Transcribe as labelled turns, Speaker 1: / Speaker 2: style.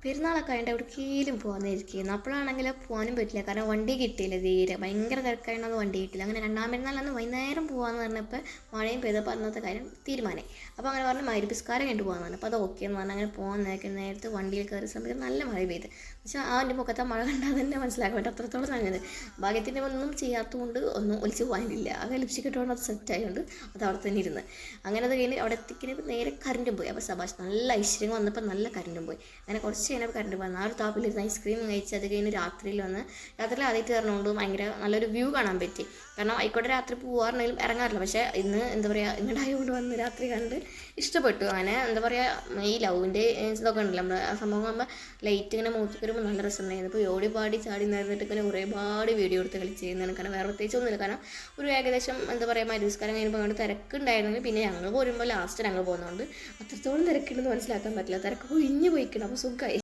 Speaker 1: പെരുന്നാളൊക്കെ ആയതുകൊണ്ട് എവിടേക്കെങ്കിലും പോകുന്നതായിരിക്കും. അപ്പോഴാണെങ്കിൽ പോകാനും പറ്റില്ല, കാരണം വണ്ടി കിട്ടിയില്ല തീരെ. ഭയങ്കര തിരക്കായതുകൊണ്ട് വണ്ടി കിട്ടില്ല. അങ്ങനെ രണ്ടാം പെരുന്നാളന്ന് വൈകുന്നേരം പോകാമെന്ന് പറഞ്ഞപ്പോൾ മഴയും പെയ്തപ്പോൾ അന്നത്തെ കാര്യം തീരുമാനമായി. അപ്പോൾ അങ്ങനെ പറഞ്ഞ് മഗ്‌രിബ് കഴിഞ്ഞിട്ട് പോകാമെന്ന് പറഞ്ഞു. അപ്പോൾ അത് ഓക്കെ എന്ന് പറഞ്ഞാൽ അങ്ങനെ പോകാൻ നേരത്തെ വണ്ടിയിൽ കയറിയ സമയത്ത് നല്ല മഴ പെയ്ത്. പക്ഷേ എൻ്റെ മുഖത്തെ മഴ കണ്ടാൽ തന്നെ മനസ്സിലാക്കാൻ പറ്റും അത്രത്തോളം നനഞ്ഞത്. ഭാഗ്യത്തിൻ്റെ ഒന്നും ചെയ്യാത്തതുകൊണ്ട് ഒന്നും ഒലിച്ച് പോകാനില്ല. ആകെ ലിപ്സ്റ്റിക് ഇട്ടുകൊണ്ട് അത് സെറ്റ് ആയതുകൊണ്ട് അത് അവിടെ തന്നെ ഇരുന്ന്. അങ്ങനെ അത് കഴിഞ്ഞ് അവിടെ എത്തിക്കുന്നപ്പോൾ നേരെ കറണ്ടും പോയി. അപ്പോൾ സബാഷ് നല്ല ഐശ്വര്യം വന്നപ്പോൾ നല്ല കറണ്ടും പോയി. അങ്ങനെ കുറച്ച് കഴിഞ്ഞപ്പോൾ കറണ്ട് പോയി. ആ ഒരു താപ്പിലിരുന്ന് ഐസ്ക്രീം കഴിച്ച് അത് കഴിഞ്ഞ് രാത്രിയിൽ ആദ്യമായിട്ട് കയറുന്നതുകൊണ്ട് ഭയങ്കര നല്ലൊരു വ്യൂ കാണാൻ പറ്റി. കാരണം ആയിക്കോട്ടെ രാത്രി പോകാറുണ്ടെങ്കിലും ഇറങ്ങാറില്ല, പക്ഷേ ഇന്ന് എന്താ പറയുക ഇങ്ങോട്ടായതുകൊണ്ട് വന്ന് രാത്രി കണ്ട് ഇഷ്ടപ്പെട്ടു. അങ്ങനെ എന്താ പറയുക ഈ ലവിൻ്റെ ഇതൊക്കെ ഉണ്ടല്ലോ നമ്മൾ ആ സംഭവം ആകുമ്പോൾ ലൈറ്റ് ഇങ്ങനെ മൂത്ത് വരുമ്പോൾ നല്ല രസമുണ്ടായിരുന്നു. ഇപ്പോൾ ഓടി പാടി ചാടി നേർന്നിട്ട് ഇങ്ങനെ ഒരുപാട് വീഡിയോ എടുത്ത് കളിച്ച് ചെയ്യുന്നതാണ്. കാരണം വേറെ പ്രത്യേകിച്ചൊന്നുമില്ല. കാരണം ഒരു ഏകദേശം എന്താ പറയുക മരുസ്കാരം കഴിഞ്ഞപ്പോൾ അങ്ങോട്ട് തിരക്കുണ്ടായിരുന്നെങ്കിൽ പിന്നെ ഞങ്ങൾ പോരുമ്പോൾ ലാസ്റ്റ് ഞങ്ങൾ പോകുന്നതുകൊണ്ട് അത്രത്തോളം തിരക്കുണ്ടെന്ന് മനസ്സിലാക്കാൻ പറ്റില്ല. തിരക്ക് പൊഴിഞ്ഞ് പോയിക്കണം. അപ്പോൾ സുഖമായി.